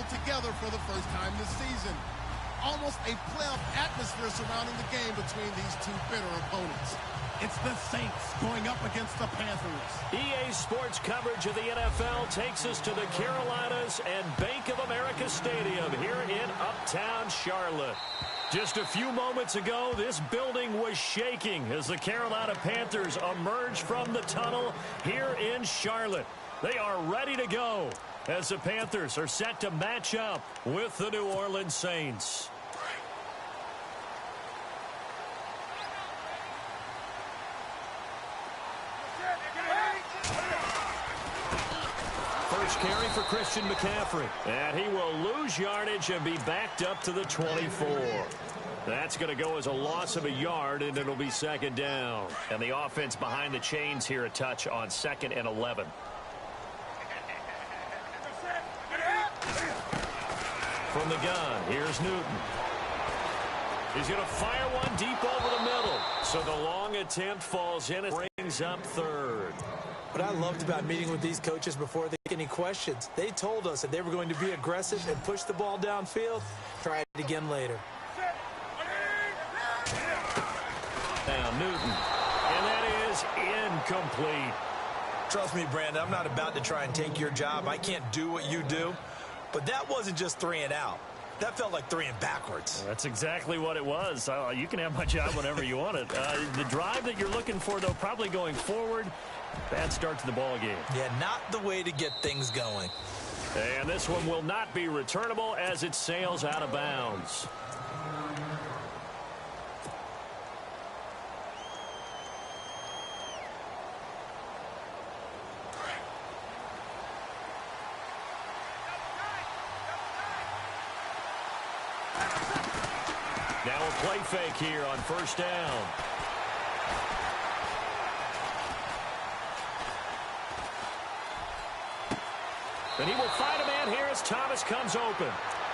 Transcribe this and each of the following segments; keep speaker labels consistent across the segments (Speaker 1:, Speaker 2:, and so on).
Speaker 1: huddled together for the first time this season. Almost a playoff atmosphere surrounding the game between these two bitter opponents. It's the Saints going up against the Panthers.
Speaker 2: EA Sports coverage of the NFL takes us to the Carolinas and Bank of America Stadium here in Uptown Charlotte. Just a few moments ago, this building was shaking as the Carolina Panthers emerged from the tunnel here in Charlotte. They are ready to go as the Panthers are set to match up with the New Orleans Saints. First carry for Christian McCaffrey. And he will lose yardage and be backed up to the 24. That's going to go as a loss of a yard, and it'll be second down. And the offense behind the chains here a touch on 2nd and 11. From the gun, here's Newton. He's going to fire one deep over the middle. So the long attempt falls in and brings up third.
Speaker 3: What I loved about meeting with these coaches before they get any questions, they told us that they were going to be aggressive and push the ball downfield. Try it again later.
Speaker 2: Now Newton, and that is incomplete.
Speaker 3: Trust me, Brandon, I'm not about to try and take your job. I can't do what you do. But that wasn't just 3 and out. That felt like 3 and backwards.
Speaker 2: Well, that's exactly what it was. You can have my job whenever you want it. The drive that you're looking for, though, probably going forward. Bad start to the ball game.
Speaker 3: Yeah, not the way to get things going.
Speaker 2: And this one will not be returnable as it sails out of bounds. Now a play fake here on first down. And he will find a man here as Thomas comes open.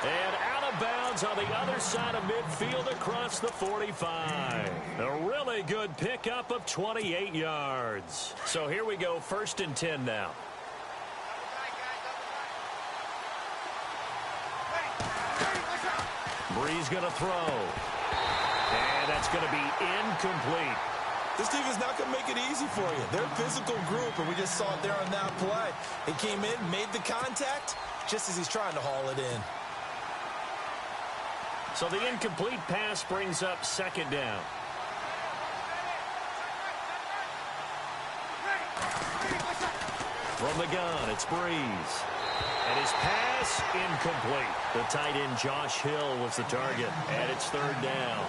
Speaker 2: And out of bounds on the other side of midfield across the 45. A really good pickup of 28 yards. So here we go, 1st and 10 now. Brees going to throw. And that's going to be incomplete.
Speaker 3: This team is not going to make it easy for you. They're a physical group, and we just saw it there on that play. He came in, made the contact, just as he's trying to haul it in.
Speaker 2: So the incomplete pass brings up 2nd down. From the gun, it's Brees. And his pass, incomplete. The tight end, Josh Hill, was the target. And it's 3rd down.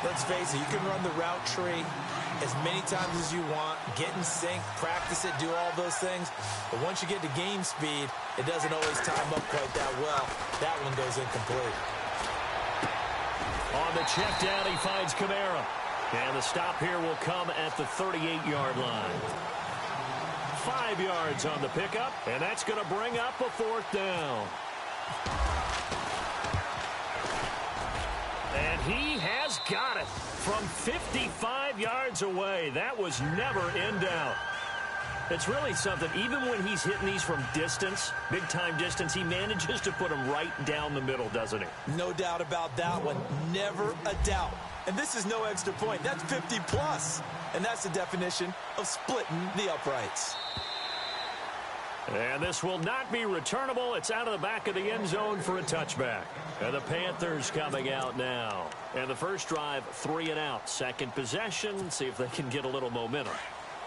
Speaker 3: Let's face it, you can run the route tree as many times as you want, get in sync, practice it, do all those things. But once you get to game speed, it doesn't always time up quite that well. That one goes incomplete.
Speaker 2: On the check down, he finds Kamara. And the stop here will come at the 38-yard line. 5 yards on the pickup, and that's going to bring up a 4th down. And he has got it from 55 yards away. That was never in doubt. It's really something. Even when he's hitting these from distance, big-time distance, he manages to put them right down the middle, doesn't he?
Speaker 3: No doubt about that one. Never a doubt. And this is no extra point. That's 50-plus. And that's the definition of splitting the uprights.
Speaker 2: And this will not be returnable. It's out of the back of the end zone for a touchback. And the Panthers coming out now. And the first drive, 3 and out. Second possession, see if they can get a little momentum.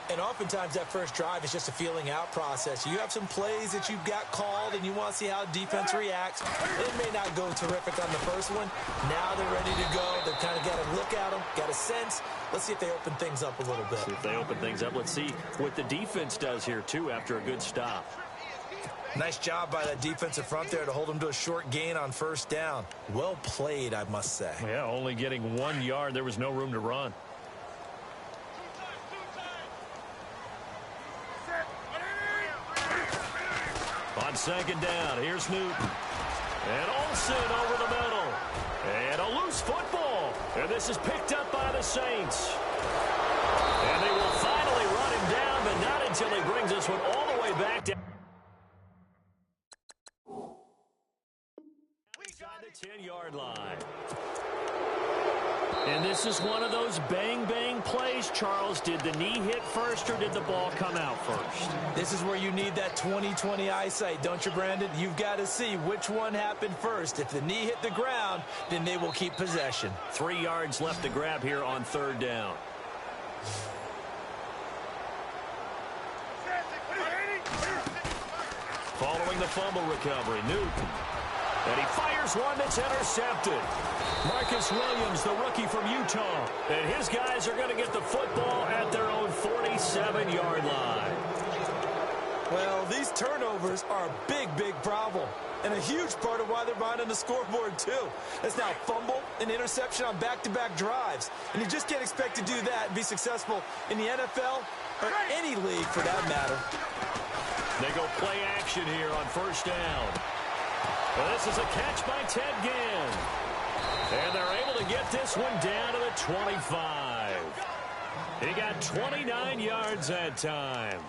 Speaker 3: And oftentimes that first drive is just a feeling out process. You have some plays that you've got called and you want to see how defense reacts. It may not go terrific on the first one. Now they're ready to go. They've kind of got to look at them, got a sense. Let's see if they open things up a little bit.
Speaker 2: See if they open things up. Let's see what the defense does here, too, after a good stop.
Speaker 3: Nice job by that defensive front there to hold them to a short gain on first down. Well played, I must say.
Speaker 2: Yeah, only getting 1 yard. There was no room to run. On second down, here's Newton. And Olsen over the middle. And a loose football. And this is picked up by the Saints. And they will finally run him down, but not until he brings this one all the way back down. the 10-yard line. And this is one of those bang-bang plays, Charles. Did the knee hit first or did the ball come out first?
Speaker 3: This is where you need that 20/20 eyesight, don't you, Brandon? You've got to see which one happened first. If the knee hit the ground, then they will keep possession.
Speaker 2: 3 yards left to grab here on 3rd down. Following the fumble recovery, Newton. And he fires one that's intercepted. Marcus Williams, the rookie from Utah. And his guys are going to get the football at their own 47-yard line.
Speaker 3: Well, these turnovers are a big, big problem. And a huge part of why they're behind on the scoreboard, too. That's now fumble and interception on back-to-back drives. And you just can't expect to do that and be successful in the NFL or any league for that matter.
Speaker 2: They go play action here on 1st down. Well, this is a catch by Ted Ginn. And they're able to get this one down to the 25. He got 29 yards that time.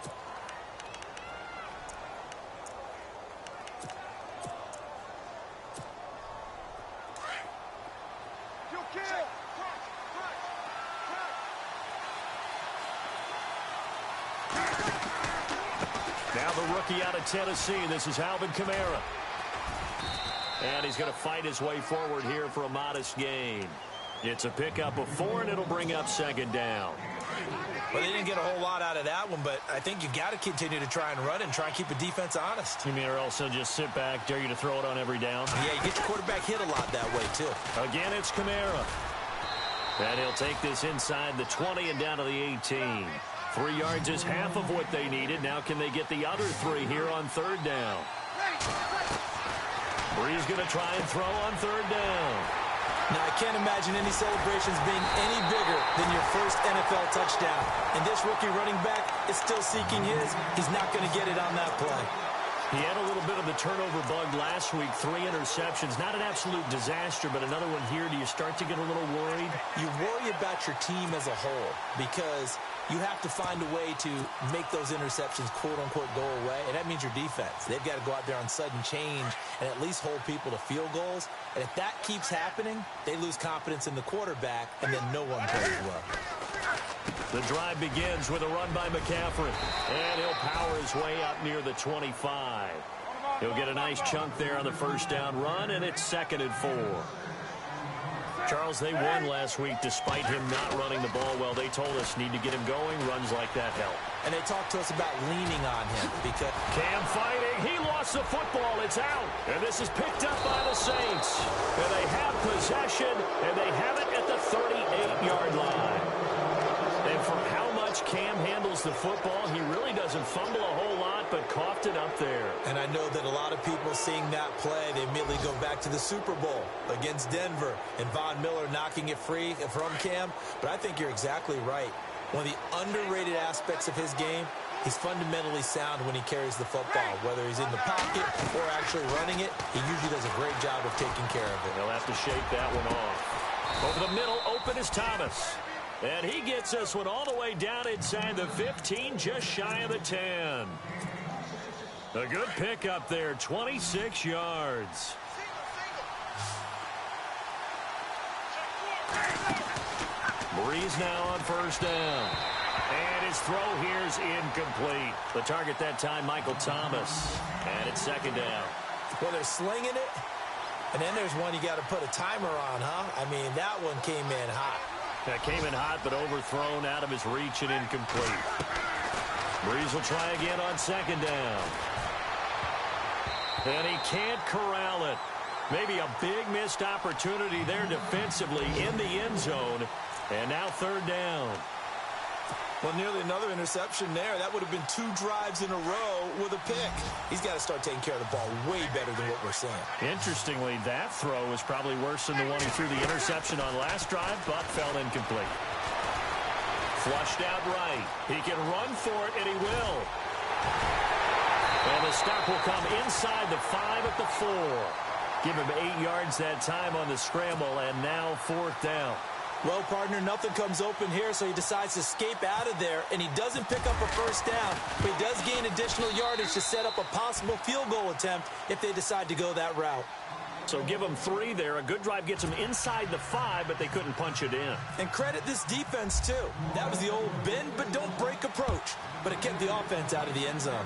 Speaker 2: Now the rookie out of Tennessee. This is Alvin Kamara. And he's going to fight his way forward here for a modest gain. It's a pickup of 4, and it'll bring up 2nd down.
Speaker 3: Well, they didn't get a whole lot out of that one, but I think you got to continue to try and run and try and keep the defense honest.
Speaker 2: You mean, or also just sit back, dare you to throw it on every down?
Speaker 3: Yeah, you get your quarterback hit a lot that way, too.
Speaker 2: Again, it's Kamara. And he'll take this inside the 20 and down to the 18. 3 yards is half of what they needed. Now can they get the other 3 here on 3rd down? Brees going to try and throw on 3rd down.
Speaker 3: Now, I can't imagine any celebrations being any bigger than your first NFL touchdown. And this rookie running back is still seeking his. He's not going to get it on that play.
Speaker 2: He had a little bit of the turnover bug last week, 3 interceptions. Not an absolute disaster, but another one here. Do you start to get a little worried?
Speaker 3: You worry about your team as a whole because you have to find a way to make those interceptions, quote-unquote, go away, and that means your defense. They've got to go out there on sudden change and at least hold people to field goals. And if that keeps happening, they lose confidence in the quarterback, and then no one plays well.
Speaker 2: The drive begins with a run by McCaffrey, and he'll power his way up near the 25. He'll get a nice chunk there on the 1st down run, and it's 2nd and 4. Charles, they won last week despite him not running the ball well. They told us need to get him going. Runs like that help.
Speaker 3: And they talked to us about leaning on him because
Speaker 2: Cam fighting. He lost the football. It's out. And this is picked up by the Saints. And they have possession, and they have it at the 38-yard line. And for how much Cam handles the football, he really doesn't fumble a whole lot, but coughed it up there.
Speaker 3: And I know that a lot of people seeing that play, they immediately go back to the Super Bowl against Denver and Von Miller knocking it free from Cam. But I think you're exactly right. One of the underrated aspects of his game, he's fundamentally sound when he carries the football. Whether he's in the pocket or actually running it, he usually does a great job of taking care of it.
Speaker 2: He'll have to shake that one off. Over the middle, open is Thomas. And he gets this one all the way down inside the 15, just shy of the 10. A good pickup there, 26 yards. Brees now on 1st down. And his throw here is incomplete. The target that time, Michael Thomas. And it's 2nd down.
Speaker 3: Well, they're slinging it. And then there's one you got to put a timer on, huh? I mean, that one came in hot.
Speaker 2: That came in hot, but overthrown out of his reach and incomplete. Brees will try again on 2nd down. And he can't corral it. Maybe a big missed opportunity there defensively in the end zone. And now 3rd down.
Speaker 3: Well, nearly another interception there. That would have been 2 drives in a row with a pick. He's got to start taking care of the ball way better than what we're seeing.
Speaker 2: Interestingly, that throw was probably worse than the one he threw the interception on last drive, but fell incomplete. Flushed out right. He can run for it, and he will. And the stop will come inside the 5 at the 4. Give him 8 yards that time on the scramble, and now 4th down.
Speaker 3: Well, partner, nothing comes open here, so he decides to escape out of there, and he doesn't pick up a 1st down, but he does gain additional yardage to set up a possible field goal attempt if they decide to go that route.
Speaker 2: So give them 3 there. A good drive gets them inside the 5, but they couldn't punch it in.
Speaker 3: And credit this defense, too. That was the old bend but don't break approach. But it kept the offense out of the end zone.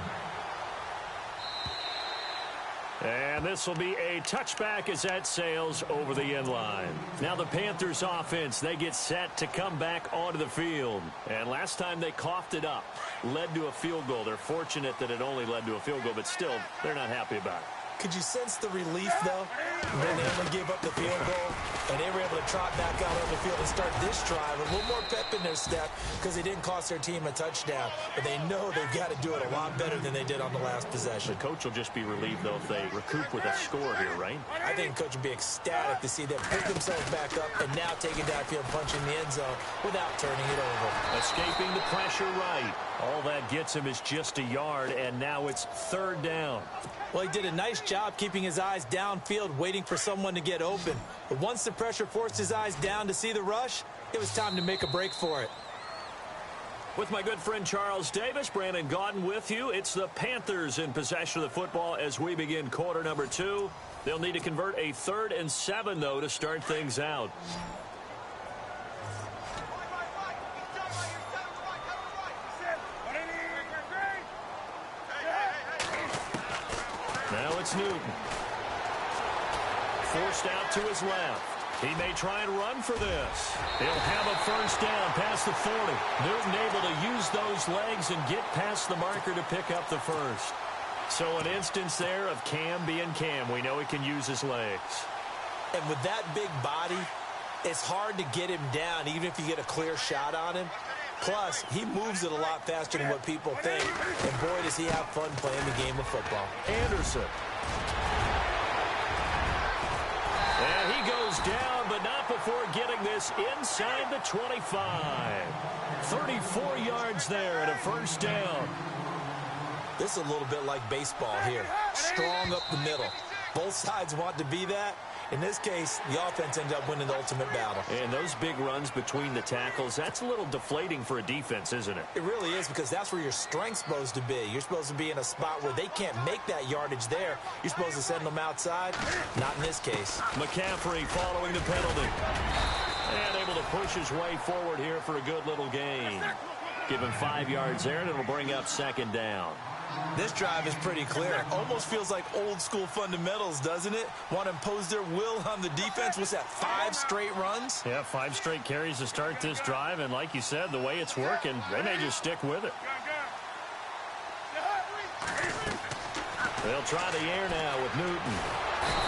Speaker 2: And this will be a touchback as that sails over the end line. Now the Panthers offense, they get set to come back onto the field. And last time they coughed it up, led to a field goal. They're fortunate that it only led to a field goal, but still, they're not happy about it.
Speaker 3: Could you sense the relief, though, when they only gave up the field goal and they were able to trot back out on the field and start this drive? A little more pep in their step because they didn't cost their team a touchdown. But they know they've got to do it a lot better than they did on the last possession.
Speaker 2: The coach will just be relieved, though, if they recoup with a score here, right?
Speaker 3: I think the coach would be ecstatic to see them pick themselves back up and now take it downfield, punching the end zone without turning it over.
Speaker 2: Escaping the pressure right. All that gets him is just a yard, and now it's 3rd down.
Speaker 3: Well, he did a nice job keeping his eyes downfield, waiting for someone to get open. But once the pressure forced his eyes down to see the rush, it was time to make a break for it.
Speaker 2: With my good friend Charles Davis, Brandon Gaudin with you. It's the Panthers in possession of the football as we begin quarter number 2. They'll need to convert a 3rd and 7, though, to start things out. Now it's Newton. Forced out to his left. He may try and run for this. He'll have a 1st down past the 40. Newton able to use those legs and get past the marker to pick up the 1st. So an instance there of Cam being Cam. We know he can use his legs.
Speaker 3: And with that big body, it's hard to get him down, even if you get a clear shot on him. Plus, he moves it a lot faster than what people think. And boy, does he have fun playing the game of football.
Speaker 2: Anderson. And he goes down, but not before getting this inside the 25. 34 yards there and a 1st down.
Speaker 3: This is a little bit like baseball here. Strong up the middle. Both sides want to be that. In this case, the offense ended up winning the ultimate battle.
Speaker 2: And those big runs between the tackles, that's a little deflating for a defense, isn't it?
Speaker 3: It really is, because that's where your strength's supposed to be. You're supposed to be in a spot where they can't make that yardage there. You're supposed to send them outside. Not in this case.
Speaker 2: McCaffrey following the penalty. And able to push his way forward here for a good little gain. Give him 5 yards there, and it'll bring up 2nd down.
Speaker 3: This drive is pretty clear. Almost feels like old school fundamentals, doesn't it? Want to impose their will on the defense. Was that 5 straight runs?
Speaker 2: Yeah, 5 straight carries to start this drive. And like you said, the way it's working, they may just stick with it. They'll try the air now with Newton.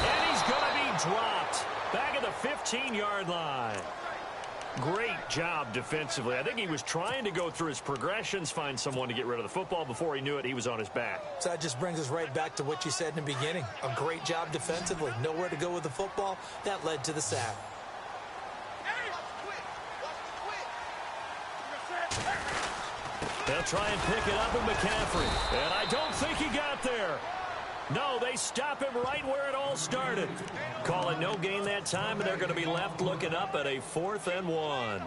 Speaker 2: And he's going to be dropped back at the 15-yard line. Great job defensively. I think he was trying to go through his progressions, find someone to get rid of the football. Before he knew it, he was on his back.
Speaker 3: So that just brings us right back to what you said in the beginning. A great job defensively. Nowhere to go with the football. That led to the sack.
Speaker 2: They'll try and pick it up with McCaffrey. And I don't think he got there. No, they stop him right where it all started. Call it no gain that time, and they're going to be left looking up at a 4th and 1.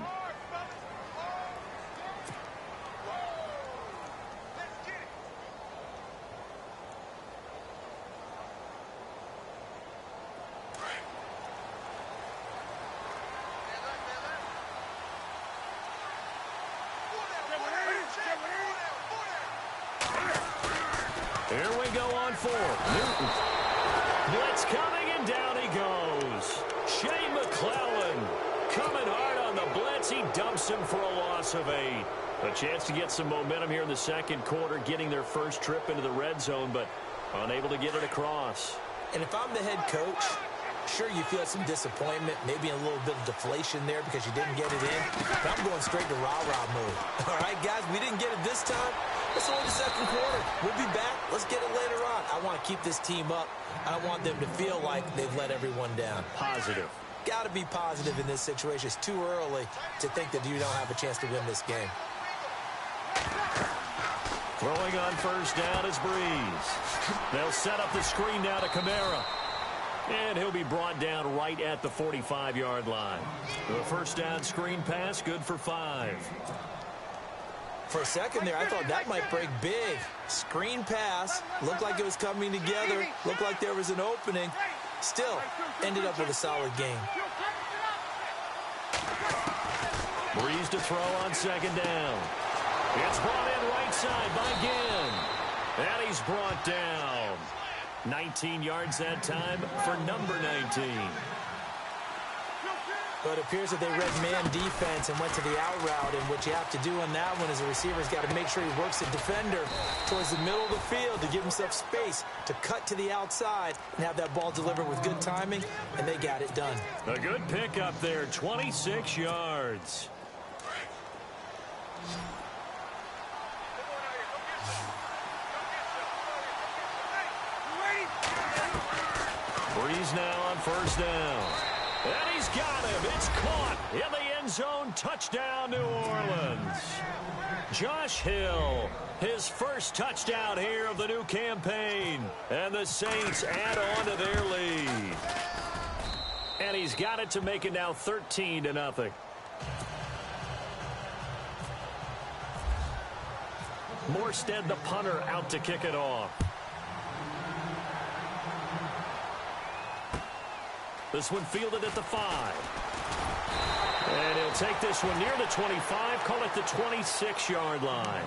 Speaker 2: Here we go on 4. Newton. Blitz coming, and down he goes. Shea McClellan coming hard on the blitz. He dumps him for a loss of 8. A chance to get some momentum here in the 2nd quarter, getting their first trip into the red zone, but unable to get it across.
Speaker 3: And if I'm the head coach, sure, you feel some disappointment, maybe a little bit of deflation there because you didn't get it in. But I'm going straight to rah-rah mode. All right, guys, we didn't get it this time. It's only the 2nd quarter. We'll be back. Let's get it later on. I want to keep this team up. I don't want them to feel like they've let everyone down.
Speaker 2: Positive.
Speaker 3: Got to be positive in this situation. It's too early to think that you don't have a chance to win this game.
Speaker 2: Throwing on 1st down is Breeze. They'll set up the screen now to Kamara. And he'll be brought down right at the 45-yard line. The 1st down screen pass, good for 5.
Speaker 3: For a second there, I thought that might break big. Screen pass. Looked like it was coming together. Looked like there was an opening. Still, ended up with a solid game.
Speaker 2: Breeze to throw on second down. It's brought in right side by Ginn. And he's brought down. 19 yards that time for number 19.
Speaker 3: But it appears that they read man defense and went to the out route, and what you have to do on that one is the receiver's got to make sure he works the defender towards the middle of the field to give himself space to cut to the outside and have that ball delivered with good timing, and they got it done.
Speaker 2: A good pickup there, 26 yards. Breeze now on first down. And he's got him. It's caught in the end zone. Touchdown, New Orleans. Josh Hill, his first touchdown here of the new campaign. And the Saints add on to their lead. And he's got it to make it now 13-0. Morstead, the punter, out to kick it off. This one fielded at the 5. And he'll take this one near the 25, call it the 26-yard line.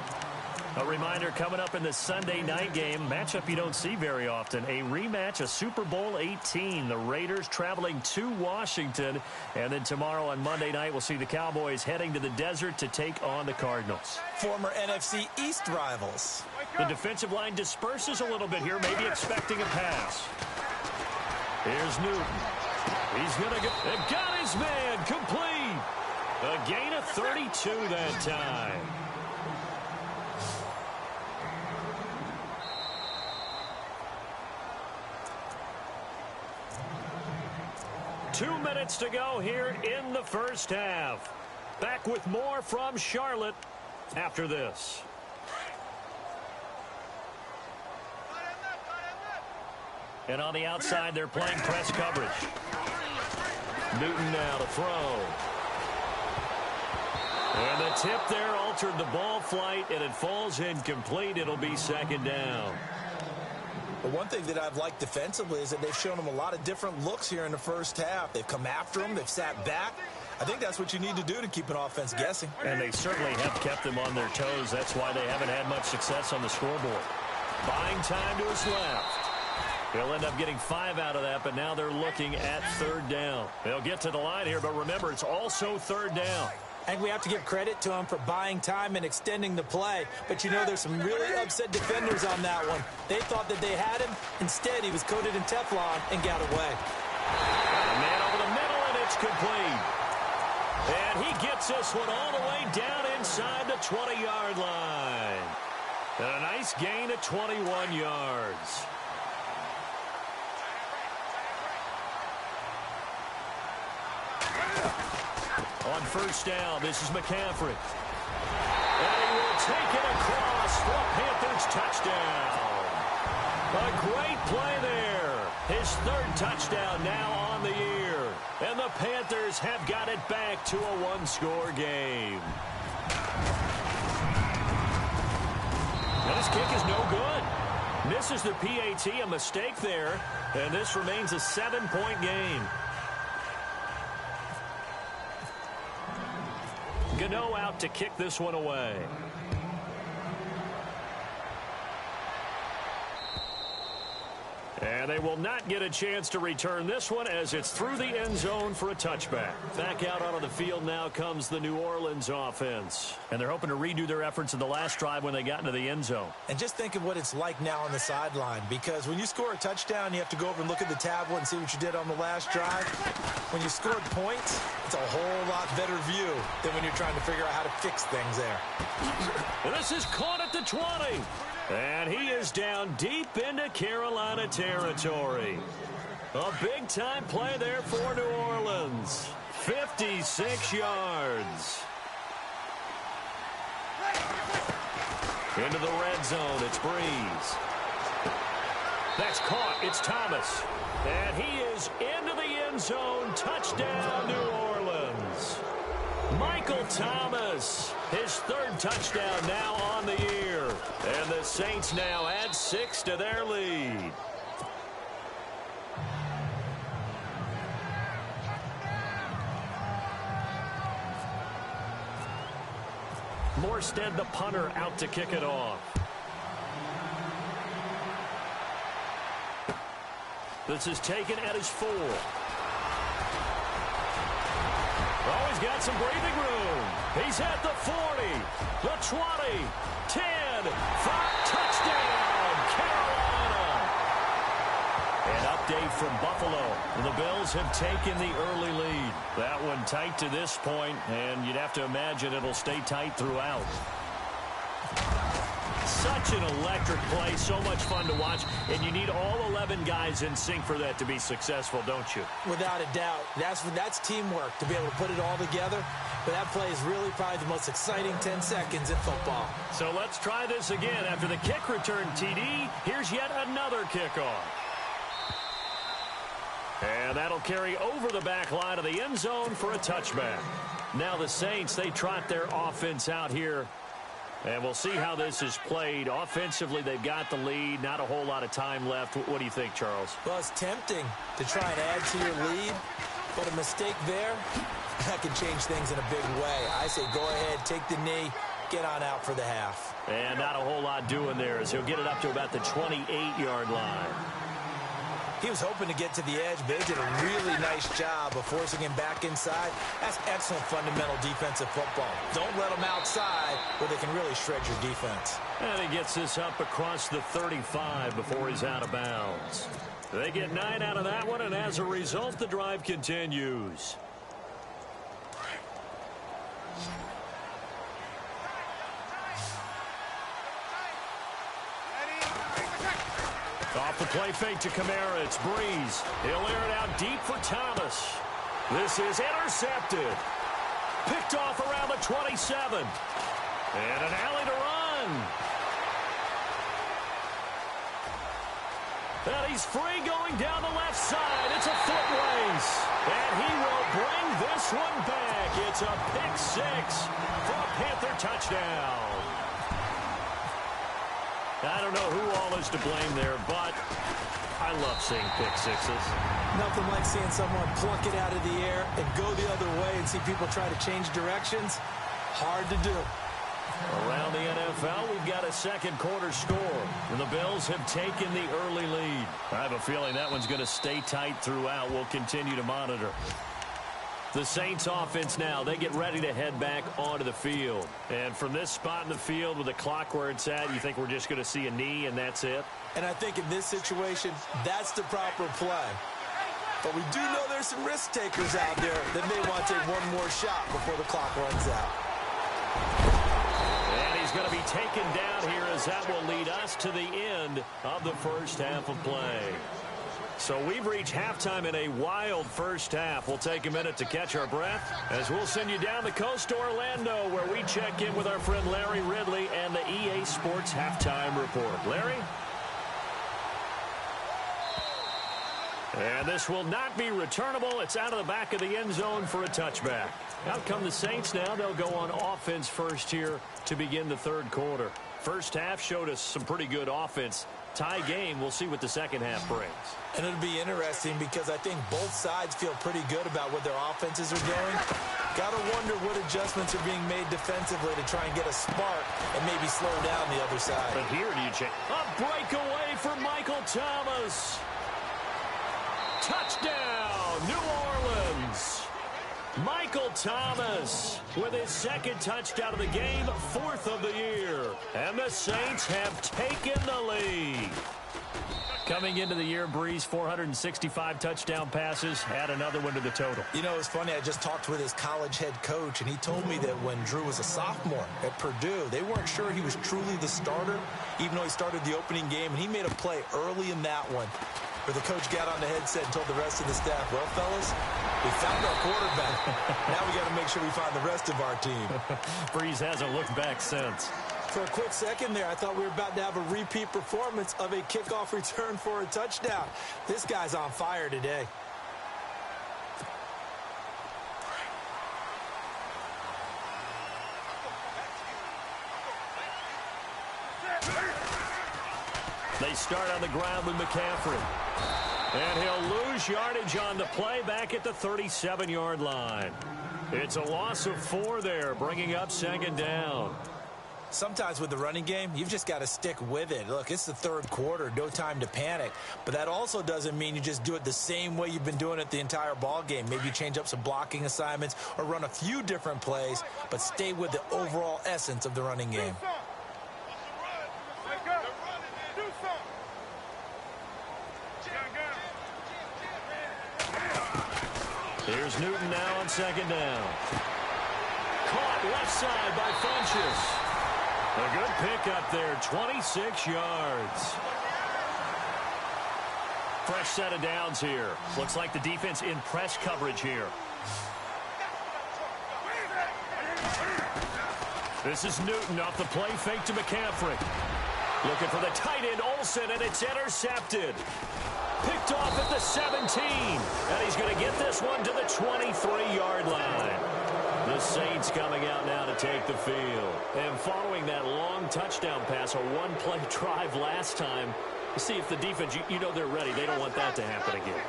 Speaker 2: A reminder coming up in the Sunday night game, matchup you don't see very often, a rematch of Super Bowl 18. The Raiders traveling to Washington. And then tomorrow on Monday night, we'll see the Cowboys heading to the desert to take on the Cardinals.
Speaker 3: Former NFC East rivals.
Speaker 2: The defensive line disperses a little bit here, maybe expecting a pass. Here's Newton. He's going to go. Got his man complete. A gain of 32 that time. Two minutes to go here in the first half. Back with more from Charlotte after this. And on the outside, they're playing press coverage. Newton now to throw. And the tip there altered the ball flight, and it falls incomplete. It'll be second down.
Speaker 3: But one thing that I've liked defensively is that they've shown them a lot of different looks here in the first half. They've come after them. They've sat back. I think that's what you need to do to keep an offense guessing.
Speaker 2: And they certainly have kept them on their toes. That's why they haven't had much success on the scoreboard. Buying time to his left. He'll end up getting 5 out of that, but now they're looking at third down. They'll get to the line here, but remember, it's also third down.
Speaker 3: I think we have to give credit to him for buying time and extending the play. But, you know, there's some really upset defenders on that one. They thought that they had him. Instead, he was coated in Teflon and got away.
Speaker 2: A man over the middle, and it's complete. And he gets this one all the way down inside the 20-yard line. And a nice gain of 21 yards. On first down, this is McCaffrey. And he will take it across for a Panthers touchdown. A great play there. His third touchdown now on the year. And the Panthers have got it back to a one-score game. And this kick is no good. Misses the PAT, a mistake there. And this remains a 7-point game. Gano out to kick this one away. And they will not get a chance to return this one as it's through the end zone for a touchback. Back out onto the field now comes the New Orleans offense. And they're hoping to redo their efforts in the last drive when they got into the end zone.
Speaker 3: And just think of what it's like now on the sideline, because when you score a touchdown, you have to go over and look at the tablet and see what you did on the last drive. When you scored points, it's a whole lot better view than when you're trying to figure out how to fix things there.
Speaker 2: And this is caught at the 20. And he is down deep into Carolina territory. A big-time play there for New Orleans. 56 yards. Into the red zone, it's Breeze. That's caught, it's Thomas. And he is into the end zone. Touchdown, New Orleans. Michael Thomas, his third touchdown now on the year. And the Saints now add 6 to their lead. Morstead, the punter, out to kick it off. This is taken at his 4. Oh, he's got some breathing room. He's at the 40, the 20, 10, 5, touchdown, Carolina. An update from Buffalo. The Bills have taken the early lead. That one tight to this point, and you'd have to imagine it'll stay tight throughout. Such an electric play, so much fun to watch, and you need all 11 guys in sync for that to be successful, don't you?
Speaker 3: Without a doubt. That's teamwork to be able to put it all together, but that play is really probably the most exciting 10 seconds in football.
Speaker 2: So let's try this again. After the kick return, TD, here's yet another kickoff. And that'll carry over the back line of the end zone for a touchback. Now the Saints, they trot their offense out here. And we'll see how this is played. Offensively, they've got the lead. Not a whole lot of time left. What do you think, Charles?
Speaker 3: Well, it's tempting to try and add to your lead, but a mistake there, that can change things in a big way. I say go ahead, take the knee, get on out for the half.
Speaker 2: And not a whole lot doing there as he'll get it up to about the 28-yard line.
Speaker 3: He was hoping to get to the edge, but they did a really nice job of forcing him back inside. That's excellent fundamental defensive football. Don't let them outside where they can really shred your defense.
Speaker 2: And he gets this up across the 35 before he's out of bounds. They get 9 out of that one, and as a result, the drive continues. Off the play fake to Kamara, it's Breeze. He'll air it out deep for Thomas. This is intercepted. Picked off around the 27. And an alley to run. And he's free going down the left side. It's a foot race. And he will bring this one back. It's a pick 6 for a Panther touchdown. I don't know who all is to blame there, but I love seeing pick 6s.
Speaker 3: Nothing like seeing someone pluck it out of the air and go the other way and see people try to change directions. Hard to do.
Speaker 2: Around the NFL, we've got a second quarter score. And the Bills have taken the early lead. I have a feeling that one's going to stay tight throughout. We'll continue to monitor. The Saints offense now, they get ready to head back onto the field. And from this spot in the field with the clock where it's at, you think we're just going to see a knee and that's it?
Speaker 3: And I think in this situation, that's the proper play. But we do know there's some risk takers out there that may want to take one more shot before the clock runs out.
Speaker 2: And he's going to be taken down here as that will lead us to the end of the first half of play. So we've reached halftime in a wild first half. We'll take a minute to catch our breath as we'll send you down the coast to Orlando where we check in with our friend Larry Ridley and the EA Sports Halftime Report. Larry? And this will not be returnable. It's out of the back of the end zone for a touchback. Out come the Saints now. They'll go on offense first here to begin the third quarter. First half showed us some pretty good offense. Tie game, we'll see what the second half brings.
Speaker 3: And it'll be interesting because I think both sides feel pretty good about what their offenses are doing. Got to wonder what adjustments are being made defensively to try and get a spark and maybe slow down the other side.
Speaker 2: But here do you check? A breakaway for Michael Thomas. Touchdown, New Orleans. Michael Thomas with his second touchdown of the game, 4th of the year. And the Saints have taken the lead. Coming into the year, Breeze, 465 touchdown passes. Add another one to the total.
Speaker 3: You know, it's funny. I just talked with his college head coach, and he told me that when Drew was a sophomore at Purdue, they weren't sure he was truly the starter, even though he started the opening game, and he made a play early in that one where the coach got on the headset and told the rest of the staff, well, fellas, we found our quarterback. Now we got to make sure we find the rest of our team.
Speaker 2: Breeze hasn't looked back since.
Speaker 3: For a quick second there, I thought we were about to have a repeat performance of a kickoff return for a touchdown. This guy's on fire today.
Speaker 2: They start on the ground with McCaffrey. And he'll lose yardage on the play back at the 37-yard line. It's a loss of 4 there, bringing up second down.
Speaker 3: Sometimes with the running game, you've just got to stick with it. Look, it's the third quarter, no time to panic. But that also doesn't mean you just do it the same way you've been doing it the entire ball game. Maybe you change up some blocking assignments or run a few different plays, but stay with the overall essence of the running game.
Speaker 2: Here's Newton now on second down. Caught left side by Funchess. A good pick up there, 26 yards. Fresh set of downs here. Looks like the defense in press coverage here. This is Newton off the play fake to McCaffrey. Looking for the tight end Olsen, and it's intercepted. Picked off at the 17. And he's going to get this one to the 23-yard line. The Saints coming out now to take the field. And following that long touchdown pass, a one-play drive last time, see if the defense, you know they're ready. They don't want that to happen again.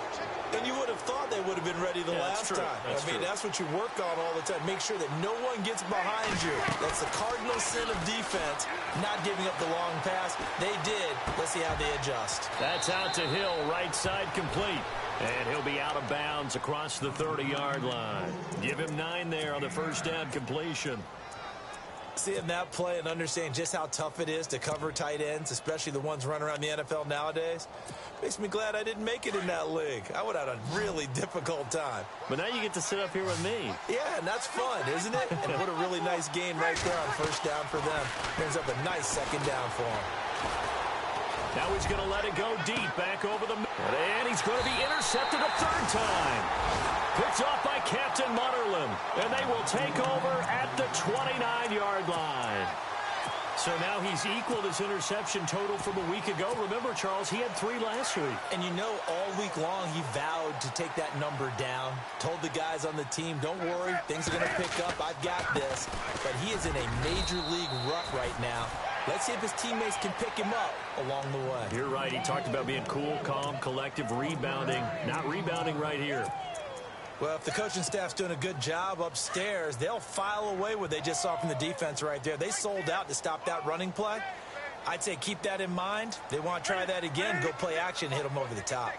Speaker 3: And you would have thought they would have been ready the last time. That's what you work on all the time. Make sure that no one gets behind you. That's the cardinal sin of defense, not giving up the long pass. They did. Let's see how they adjust.
Speaker 2: That's out to Hill, right side complete. And he'll be out of bounds across the 30-yard line. Give him 9 there on the first down completion.
Speaker 3: Seeing that play and understanding just how tough it is to cover tight ends, especially the ones running around the NFL nowadays, makes me glad I didn't make it in that league. I would have had a really difficult time.
Speaker 2: But now you get to sit up here with me.
Speaker 3: Yeah, and that's fun, isn't it? And what a really nice gain right there on first down for them. Brings up a nice second down for them.
Speaker 2: Now he's going to let it go deep, back over the middle. And he's going to be intercepted a third time. Picked off by Captain Mutterland. And they will take over at the 29-yard line. So now he's equaled his interception total from a week ago. Remember, Charles, he had 3 last week.
Speaker 3: And you know, all week long he vowed to take that number down. Told the guys on the team, don't worry, things are going to pick up. I've got this. But he is in a major league rut right now. Let's see if his teammates can pick him up along the way.
Speaker 2: You're right. He talked about being cool, calm, collective, rebounding. Not rebounding right here.
Speaker 3: Well, if the coaching staff's doing a good job upstairs, they'll file away what they just saw from the defense right there. They sold out to stop that running play. I'd say keep that in mind. They want to try that again, go play action, hit them over the top.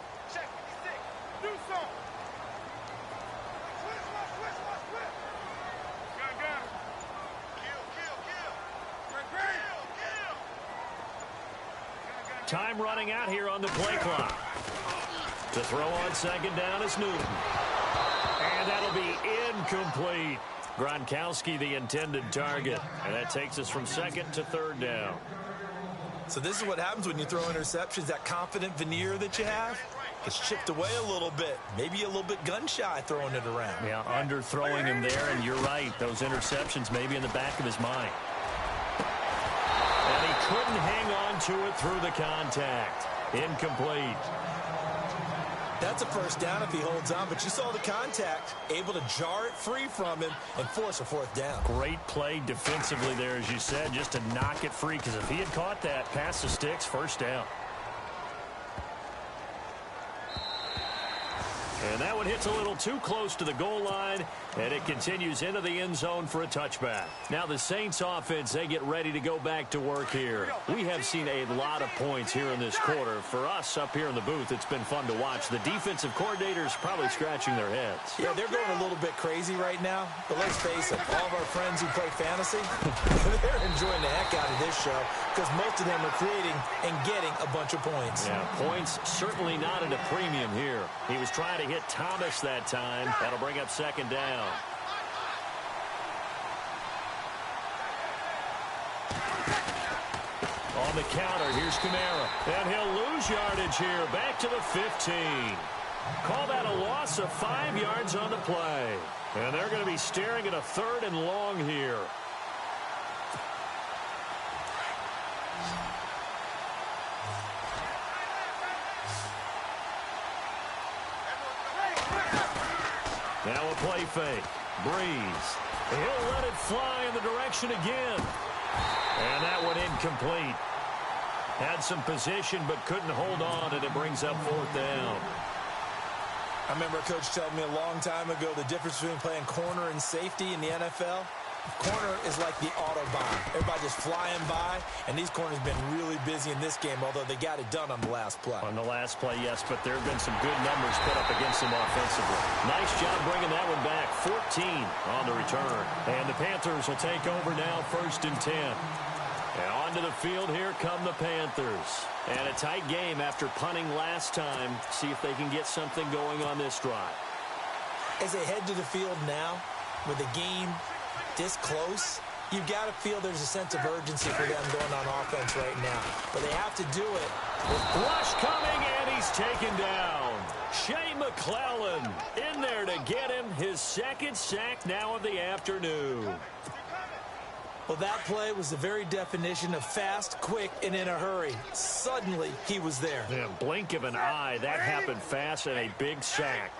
Speaker 2: Time running out here on the play clock. To throw on second down is Newton. And that'll be incomplete. Gronkowski, the intended target. And that takes us from second to third down.
Speaker 3: So this is what happens when you throw interceptions. That confident veneer that you have gets chipped away a little bit. Maybe a little bit gun-shy throwing it around.
Speaker 2: Yeah, underthrowing him there, and you're right. Those interceptions maybe in the back of his mind. And he couldn't hang on to it through the contact. Incomplete.
Speaker 3: That's a first down if he holds on, but you saw the contact, able to jar it free from him and force a fourth down.
Speaker 2: Great play defensively there, as you said, just to knock it free, because if he had caught that, pass the sticks, first down. And that one hits a little too close to the goal line, and it continues into the end zone for a touchback. Now the Saints offense, they get ready to go back to work here. We have seen a lot of points here in this quarter. For us up here in the booth, it's been fun to watch. The defensive coordinators probably scratching their heads.
Speaker 3: Yeah, they're going a little bit crazy right now, but let's face it, all of our friends who play fantasy, they're enjoying the heck out of this show because most of them are creating and getting a bunch of points.
Speaker 2: Yeah, points certainly not at a premium here. He was trying to hit Thomas that time. That'll bring up second down. On the counter, here's Kamara. And he'll lose yardage here. Back to the 15. Call that a loss of 5 yards on the play. And they're going to be staring at a 3rd and long here. Now a play fake. Breeze. He'll let it fly in the direction again. And that one incomplete. Had some position but couldn't hold on, and it brings up 4th down.
Speaker 3: I remember a coach telling me a long time ago the difference between playing corner and safety in the NFL. Corner is like the Autobahn. Everybody just flying by, and these corners have been really busy in this game, although they got it done on the last play.
Speaker 2: On the last play, yes, but there have been some good numbers put up against them offensively. Nice job bringing that one back. 14 on the return. And the Panthers will take over now, 1st and 10. And onto the field, here come the Panthers. And a tight game after punting last time. See if they can get something going on this drive.
Speaker 3: As they head to the field now, with the game this close, you've got to feel there's a sense of urgency for them going on offense right now. But they have to do it.
Speaker 2: Rush coming, and he's taken down. Shea McClellan in there to get him his 2nd sack now of the afternoon.
Speaker 3: Well, that play was the very definition of fast, quick, and in a hurry. Suddenly, he was there.
Speaker 2: Yeah, blink of an eye, that happened fast, and a big sack.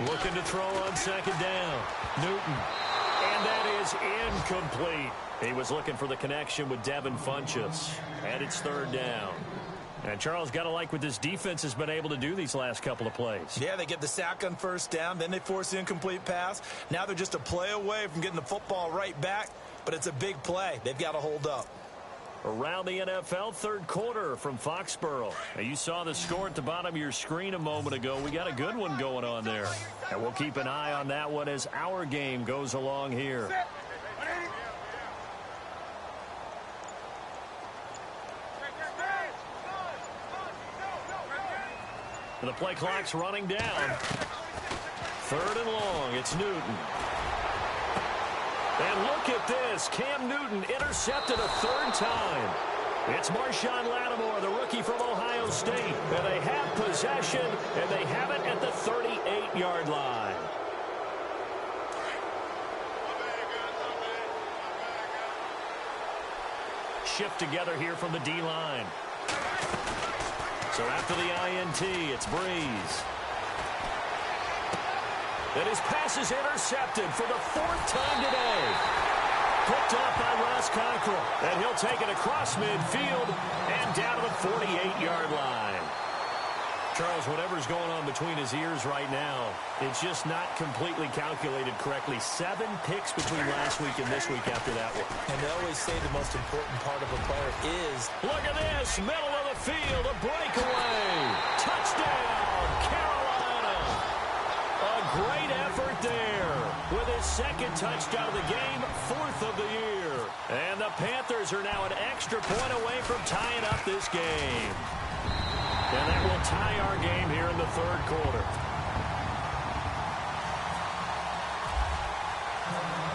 Speaker 2: Looking to throw on 2nd down. Newton. And that is incomplete. He was looking for the connection with Devin Funchess. And it's 3rd down. And Charles, got to like what this defense has been able to do these last couple of plays.
Speaker 3: Yeah, they get the sack on 1st down. Then they force the incomplete pass. Now they're just a play away from getting the football right back. But it's a big play. They've got to hold up.
Speaker 2: Around the NFL, 3rd quarter from Foxborough. Now, you saw the score at the bottom of your screen a moment ago. We got a good one going on there. And we'll keep an eye on that one as our game goes along here. The play clock's running down. 3rd and long. It's Newton. And look at this. Cam Newton intercepted a 3rd time. It's Marshawn Lattimore, the rookie from Ohio State. And they have possession, and they have it at the 38-yard line. Shift together here from the D-line. So after the INT, it's Breeze. And his pass is intercepted for the 4th time today. Picked up by Ross Cockrell. And he'll take it across midfield and down to the 48-yard line. Charles, whatever's going on between his ears right now, it's just not completely calculated correctly. 7 picks between last week and this week after that one.
Speaker 3: And they always say the most important part of a player is...
Speaker 2: Look at this, middle of the field, a breakaway. Touchdown, Carolina. A great effort there with his 2nd touchdown of the game, 4th of the year. And the Panthers are now an extra point away from tying up this game. And that will tie our game here in the 3rd quarter.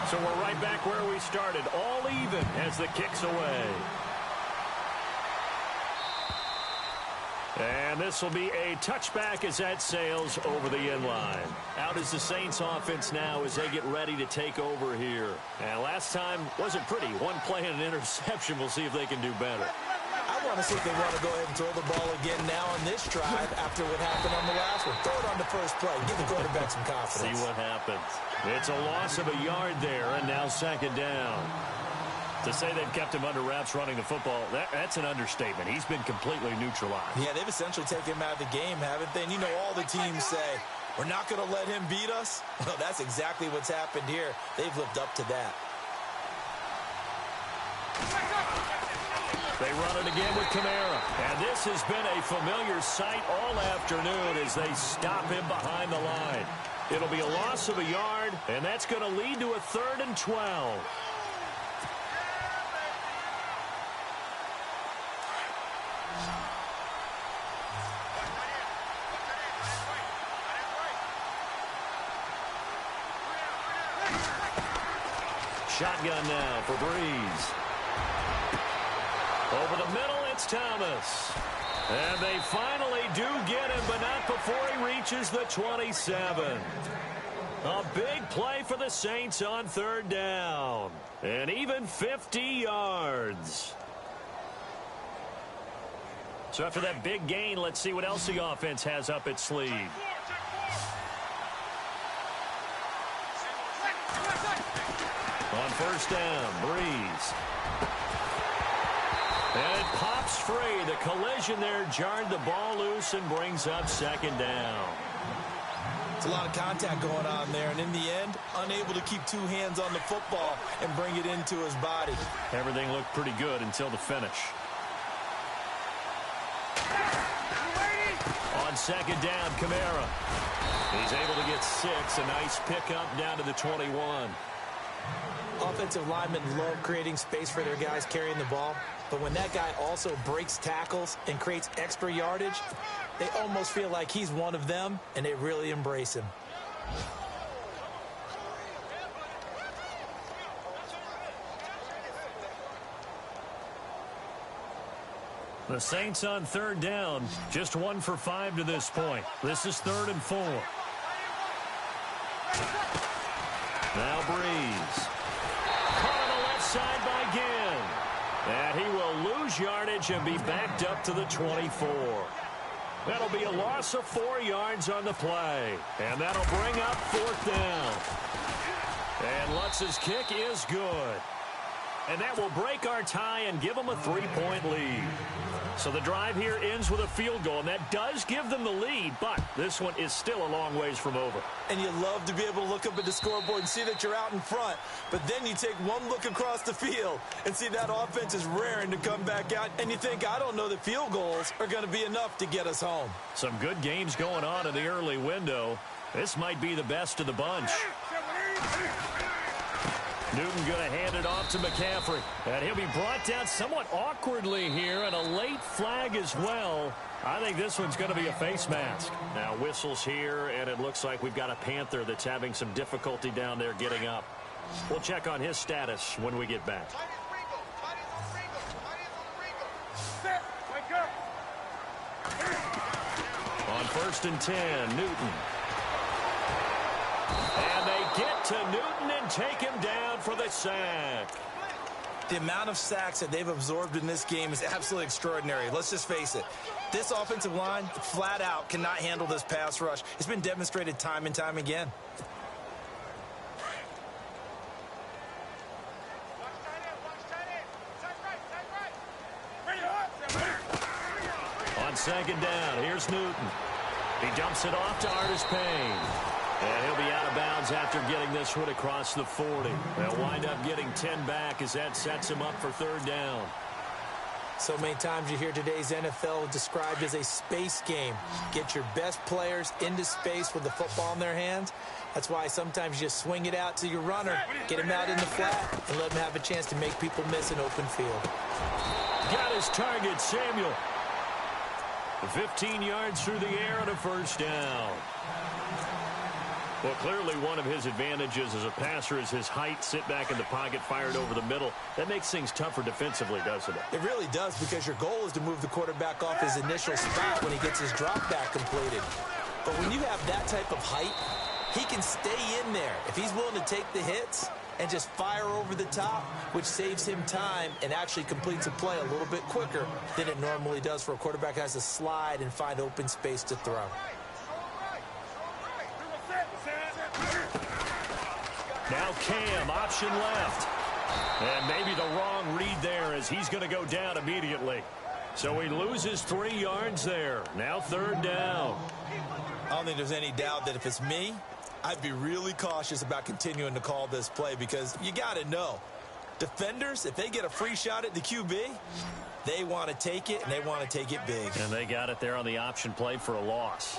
Speaker 2: So we're right back where we started, all even as the kick's away. And this will be a touchback as that sails over the end line. Out is the Saints offense now as they get ready to take over here. And last time wasn't pretty. 1 play and an interception. We'll see if they can do better.
Speaker 3: I want to see if they want to go ahead and throw the ball again now on this drive after what happened on the last one. Throw it on the first play. Give the quarterback some confidence.
Speaker 2: See what happens. It's a loss of a yard there, and now 2nd down. To say they've kept him under wraps running the football, that's an understatement. He's been completely neutralized.
Speaker 3: Yeah, they've essentially taken him out of the game, haven't they? And you know all the teams say, we're not going to let him beat us. Well, that's exactly what's happened here. They've lived up to that.
Speaker 2: They run it again with Kamara. And this has been a familiar sight all afternoon as they stop him behind the line. It'll be a loss of a yard, and that's going to lead to a 3rd and 12. Shotgun now for Breeze. Over the middle, it's Thomas. And they finally do get him, but not before he reaches the 27. A big play for the Saints on 3rd down. And even 50 yards. So after that big gain, let's see what else the offense has up its sleeve. On 1st down, Breeze. And it pops free. The collision there jarred the ball loose and brings up second down.
Speaker 3: It's a lot of contact going on there, and in the end, unable to keep two hands on the football and bring it into his body.
Speaker 2: Everything looked pretty good until the finish. On second down, Kamara. He's able to get 6. A nice pickup down to the 21.
Speaker 3: Offensive linemen love creating space for their guys carrying the ball, but when that guy also breaks tackles and creates extra yardage, they almost feel like he's one of them, and they really embrace him.
Speaker 2: The Saints on third down, just 1 for 5 to this point. This is 3rd and 4. Now Breeze. Caught on the left side by Ginn. And he will lose yardage and be backed up to the 24. That'll be a loss of 4 yards on the play. And that'll bring up 4th down. And Lutz's kick is good. And that will break our tie and give them a 3-point lead. So the drive here ends with a field goal, and that does give them the lead, but this one is still a long ways from over.
Speaker 3: And you love to be able to look up at the scoreboard and see that you're out in front, but then you take one look across the field and see that offense is raring to come back out, and you think, I don't know that field goals are going to be enough to get us home.
Speaker 2: Some good games going on in the early window. This might be the best of the bunch. Newton going to hand it off to McCaffrey. And he'll be brought down somewhat awkwardly here, and a late flag as well. I think this one's going to be a face mask. Now whistles here, and it looks like we've got a Panther that's having some difficulty down there getting up. We'll check on his status when we get back. On 1st and 10, Newton. And they get to Newton and take him down for the sack.
Speaker 3: The amount of sacks that they've absorbed in this game is absolutely extraordinary. Let's just face it. This offensive line, flat out, cannot handle this pass rush. It's been demonstrated time and time again.
Speaker 2: On second down, here's Newton. He dumps it off to Artis Payne. And he'll be out of bounds after getting this one across the 40. They'll wind up getting 10 back as that sets him up for 3rd down.
Speaker 3: So many times you hear today's NFL described as a space game. Get your best players into space with the football in their hands. That's why sometimes you just swing it out to your runner, get him out in the flat, and let him have a chance to make people miss an open field.
Speaker 2: Got his target, Samuel. 15 yards through the air and a 1st down. Well, clearly one of his advantages as a passer is his height. Sit back in the pocket, fired over the middle. That makes things tougher defensively, doesn't it?
Speaker 3: It really does, because your goal is to move the quarterback off his initial spot when he gets his drop back completed. But when you have that type of height, he can stay in there if he's willing to take the hits and just fire over the top, which saves him time and actually completes a play a little bit quicker than it normally does for a quarterback who has to slide and find open space to throw.
Speaker 2: Now Cam, option left. And maybe the wrong read there as he's going to go down immediately. So he loses 3 yards there. Now 3rd down.
Speaker 3: I don't think there's any doubt that if it's me, I'd be really cautious about continuing to call this play, because you got to know, defenders, if they get a free shot at the QB, they want to take it, and they want to take it big.
Speaker 2: And they got it there on the option play for a loss.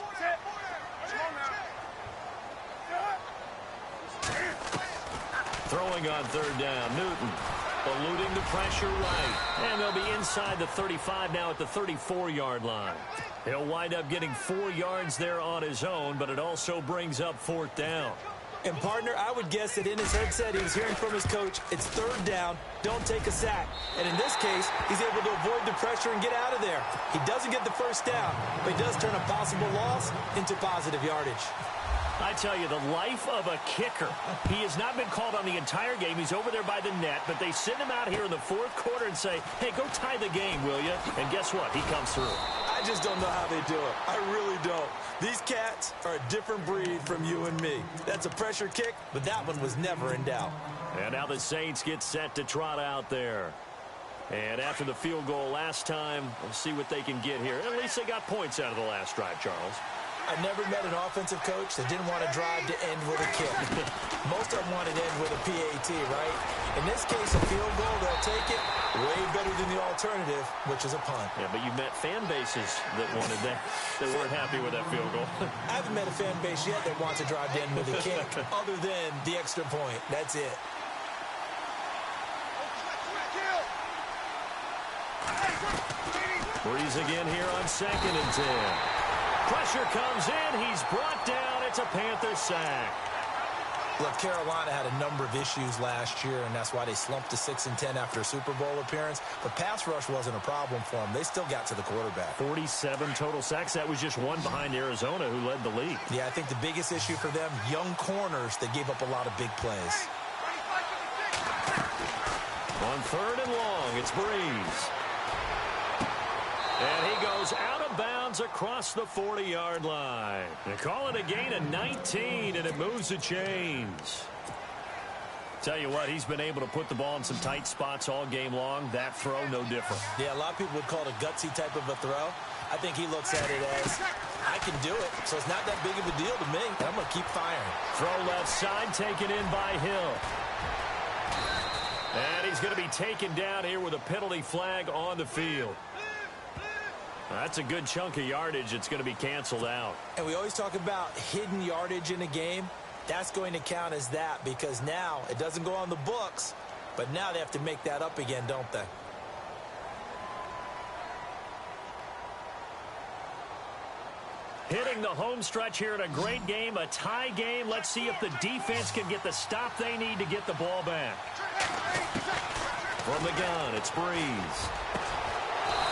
Speaker 2: Throwing on 3rd down, Newton eluding the pressure right. And they'll be inside the 35 now at the 34-yard line. He'll wind up getting 4 yards there on his own, but it also brings up 4th down.
Speaker 3: And, partner, I would guess that in his headset he was hearing from his coach, it's 3rd down, don't take a sack. And in this case, he's able to avoid the pressure and get out of there. He doesn't get the 1st down, but he does turn a possible loss into positive yardage.
Speaker 2: I tell you, the life of a kicker. He has not been called on the entire game. He's over there by the net, but they send him out here in the 4th quarter and say, hey, go tie the game, will you? And guess what? He comes through.
Speaker 3: I just don't know how they do it. I really don't. These cats are a different breed from you and me. That's a pressure kick, but that one was never in doubt.
Speaker 2: And now the Saints get set to trot out there. And after the field goal last time, we'll see what they can get here. At least they got points out of the last drive, Charles.
Speaker 3: I never met an offensive coach that didn't want to drive to end with a kick. Most of them wanted to end with a PAT, right? In this case, a field goal, they'll take it way better than the alternative, which is a punt.
Speaker 2: Yeah, but you've met fan bases that wanted that, that weren't happy with that field goal.
Speaker 3: I haven't met a fan base yet that wants to drive to end with a kick, other than the extra point. That's it.
Speaker 2: Breeze again here on 2nd and 10. Pressure comes in. He's brought down. It's a Panther sack.
Speaker 3: Look, Carolina had a number of issues last year, and that's why they slumped to 6 and 10 after a Super Bowl appearance. But pass rush wasn't a problem for them. They still got to the quarterback.
Speaker 2: 47 total sacks. That was just one behind Arizona, who led the league.
Speaker 3: Yeah, I think the biggest issue for them, young corners that gave up a lot of big plays.
Speaker 2: On 3rd and long, it's Breeze. And he goes out of bounds across the 40-yard line. They call it a gain of 19, and it moves the chains. Tell you what, he's been able to put the ball in some tight spots all game long. That throw, no different.
Speaker 3: Yeah, a lot of people would call it a gutsy type of a throw. I think he looks at it as, I can do it, so it's not that big of a deal to me. I'm going to keep firing.
Speaker 2: Throw left side, taken in by Hill. And he's going to be taken down here with a penalty flag on the field. That's a good chunk of yardage. It's going to be canceled out.
Speaker 3: And we always talk about hidden yardage in a game. That's going to count as that because now it doesn't go on the books, but now they have to make that up again, don't they?
Speaker 2: Hitting the home stretch here in a great game, a tie game. Let's see if the defense can get the stop they need to get the ball back. From the gun, it's Breeze.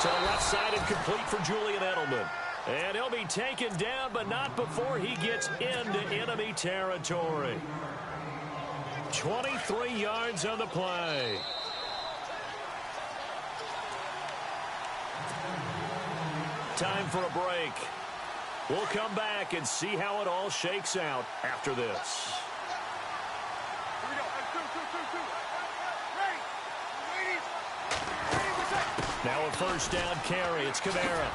Speaker 2: To the left side and complete for Julian Edelman. And he'll be taken down, but not before he gets into enemy territory. 23 yards on the play. Time for a break. We'll come back and see how it all shakes out after this. Now a first down carry. It's Kamara.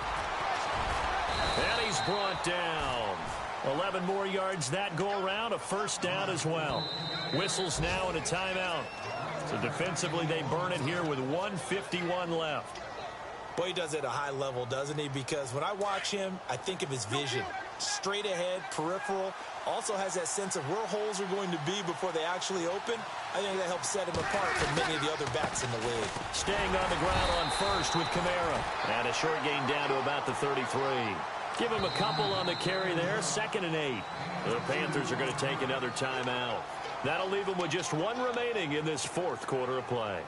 Speaker 2: And he's brought down. 11 more yards that go around. A first down as well. Whistles now and a timeout. So defensively they burn it here with 1:51 left.
Speaker 3: Boy, he does it at a high level, doesn't he? Because when I watch him, I think of his vision. Straight ahead, peripheral. Also has that sense of where holes are going to be before they actually open. I think that helps set him apart from many of the other backs in the league.
Speaker 2: Staying on the ground on first with Kamara. And a short gain down to about the 33. Give him a couple on the carry there. 2nd and 8. The Panthers are going to take another timeout. That'll leave them with just one remaining in this 4th quarter of play.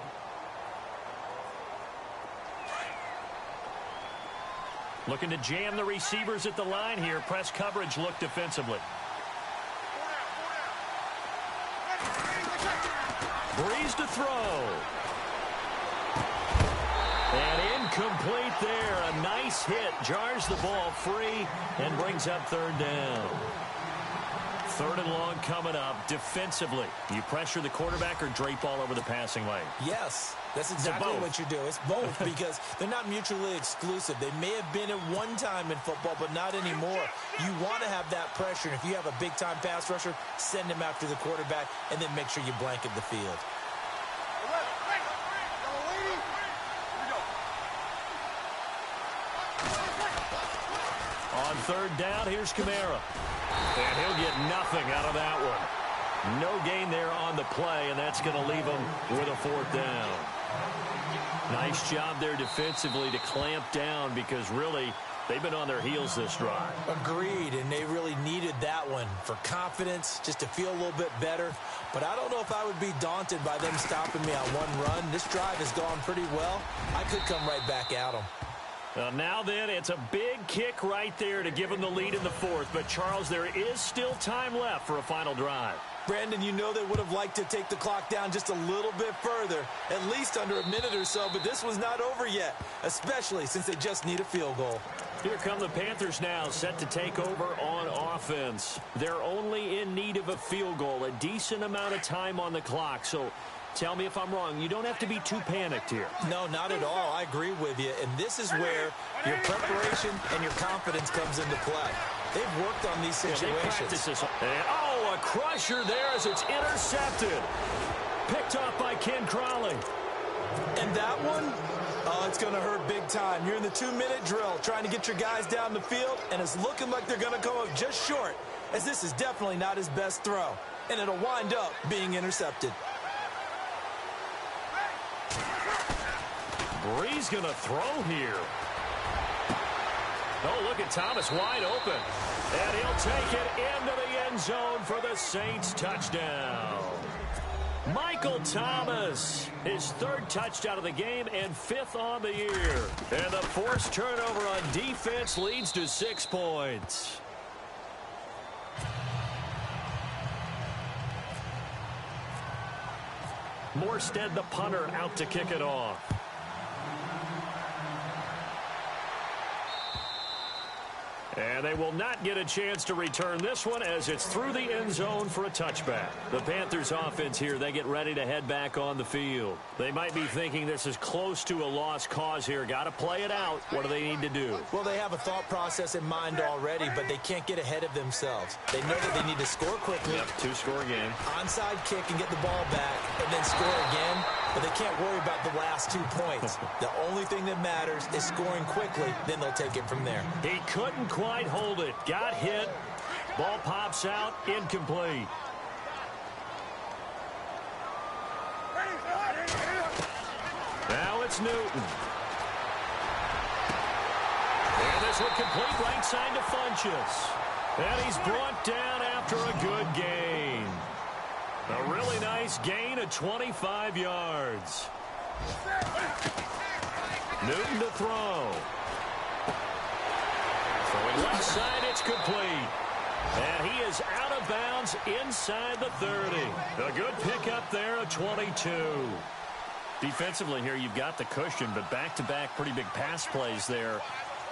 Speaker 2: Looking to jam the receivers at the line here. Press coverage look defensively. Breeze to throw. And incomplete there. A nice hit. Jars the ball free and brings up 3rd down. 3rd and long coming up. Defensively, you pressure the quarterback or drape all over the passing lane?
Speaker 3: Yes, that's exactly what you do. It's both because they're not mutually exclusive. They may have been at one time in football, but not anymore. You want to have that pressure. And if you have a big-time pass rusher, send him after the quarterback and then make sure you blanket the field.
Speaker 2: On 3rd down, here's Kamara. And he'll get nothing out of that one. No gain there on the play, and that's going to leave him with a 4th down. Nice job there defensively to clamp down because really they've been on their heels this drive.
Speaker 3: Agreed, and they really needed that one for confidence, just to feel a little bit better. But I don't know if I would be daunted by them stopping me on one run. This drive has gone pretty well. I could come right back at them.
Speaker 2: Now then, it's a big kick right there to give them the lead in the 4th. But, Charles, there is still time left for a final drive.
Speaker 3: Brandon, you know they would have liked to take the clock down just a little bit further, at least under a minute or so, but this was not over yet, especially since they just need a field goal.
Speaker 2: Here come the Panthers now, set to take over on offense. They're only in need of a field goal, a decent amount of time on the clock, so tell me if I'm wrong, you don't have to be too panicked here.
Speaker 3: No, not at all. I agree with you. And this is where your preparation and your confidence comes into play. They've worked on these situations.
Speaker 2: And, a crusher there as it's intercepted. Picked off by Ken Crawley.
Speaker 3: And that one, it's going to hurt big time. You're in the 2-minute drill trying to get your guys down the field, and it's looking like they're going to come up just short, as this is definitely not his best throw, and it'll wind up being intercepted.
Speaker 2: Brees going to throw here. Oh, look at Thomas wide open. And he'll take it into the end zone for the Saints touchdown. Michael Thomas, his 3rd touchdown of the game and 5th on the year. And the forced turnover on defense leads to 6 points. Morstead, the punter, out to kick it off. And they will not get a chance to return this one as it's through the end zone for a touchback. The Panthers offense here, they get ready to head back on the field. They might be thinking this is close to a lost cause here. Got to play it out. What do they need to do?
Speaker 3: Well, they have a thought process in mind already, but they can't get ahead of themselves. They know that they need to score quickly.
Speaker 2: Yep, 2-score game.
Speaker 3: Onside kick and get the ball back and then score again. But they can't worry about the last 2 points. The only thing that matters is scoring quickly, then they'll take it from there.
Speaker 2: He couldn't quite hold it. Got hit. Ball pops out. Incomplete. Now it's Newton. And this one complete right side to Funchess. And he's brought down after a good gain. A really nice gain of 25 yards. Newton to throw. Throwing left side, it's complete. And he is out of bounds inside the 30. A good pickup there of 22. Defensively here, you've got the cushion, but back-to-back pretty big pass plays there.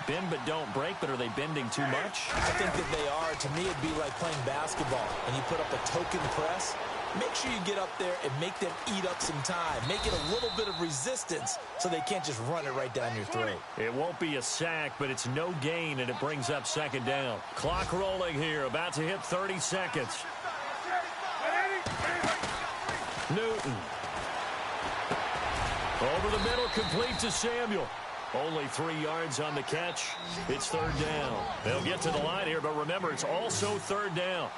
Speaker 2: Bend but don't break, but are they bending too much?
Speaker 3: I think that they are. To me, it'd be like playing basketball, and you put up a token press. Make sure you get up there and make them eat up some time. Make it a little bit of resistance so they can't just run it right down your throat.
Speaker 2: It won't be a sack, but it's no gain, and it brings up 2nd down. Clock rolling here, about to hit 30 seconds. Newton. Over the middle, complete to Samuel. Only 3 yards on the catch. It's 3rd down. They'll get to the line here, but remember, it's also 3rd down.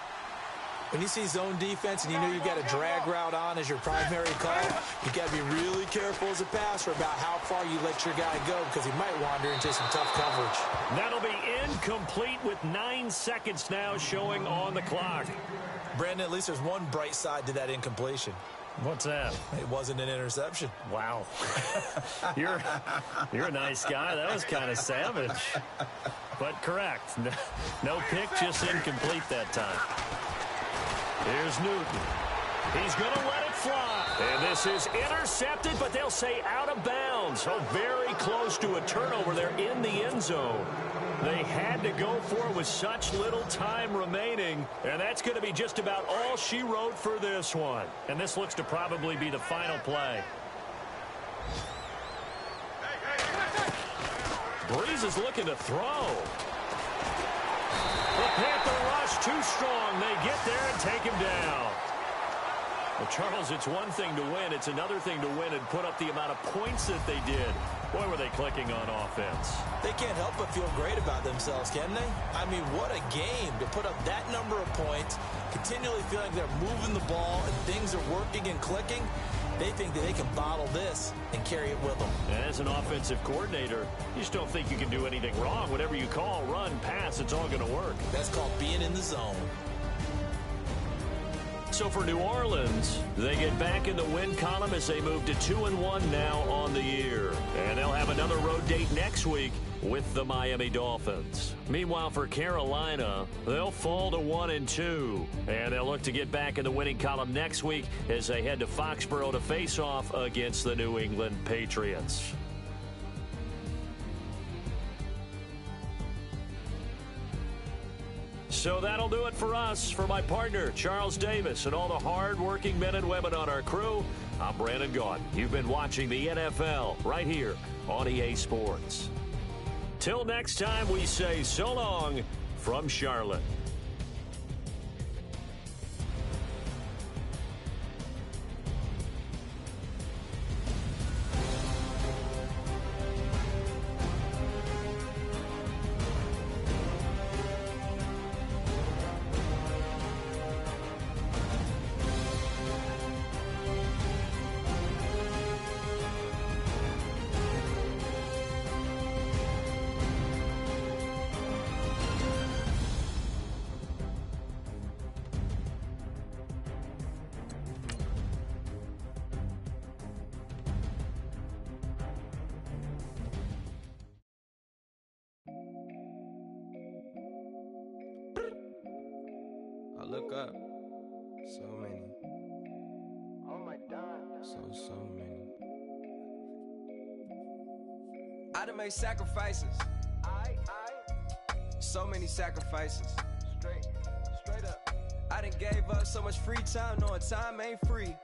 Speaker 3: When you see zone defense and you know you've got a drag route on as your primary call, you've got to be really careful as a passer about how far you let your guy go because he might wander into some tough coverage.
Speaker 2: That'll be incomplete with 9 seconds now showing on the clock.
Speaker 3: Brandon, at least there's one bright side to that incompletion.
Speaker 2: What's that?
Speaker 3: It wasn't an interception.
Speaker 2: Wow. You're a nice guy. That was kind of savage. But correct. No pick, just incomplete that time. Here's Newton. He's going to let it fly. And this is intercepted, but they'll say out of bounds. So very close to a turnover there in the end zone. They had to go for it with such little time remaining. And that's going to be just about all she wrote for this one. And this looks to probably be the final play. Brees is looking to throw. The Panther rush too strong. They get there and take him down. Well, Charles, it's one thing to win. It's another thing to win and put up the amount of points that they did. Boy, were they clicking on offense.
Speaker 3: They can't help but feel great about themselves, can they? I mean, what a game to put up that number of points, continually feeling they're moving the ball and things are working and clicking. They think that they can bottle this and carry it with them.
Speaker 2: And as an offensive coordinator, you just don't think you can do anything wrong. Whatever you call, run, pass, it's all going to work.
Speaker 3: That's called being in the zone.
Speaker 2: So for New Orleans, they get back in the win column as they move to 2-1 now on the year. And they'll have another road date next week with the Miami Dolphins. Meanwhile, for Carolina, they'll fall to 1-2. And they'll look to get back in the winning column next week as they head to Foxborough to face off against the New England Patriots. So that'll do it for us. For my partner, Charles Davis, and all the hard-working men and women on our crew, I'm Brandon Gaudin. You've been watching the NFL right here on EA Sports. Till next time, we say so long from Charlotte.
Speaker 4: I look up, so many. Oh my God. So many. I done made sacrifices. So many sacrifices. Straight up. I done gave up so much free time, knowing time ain't free.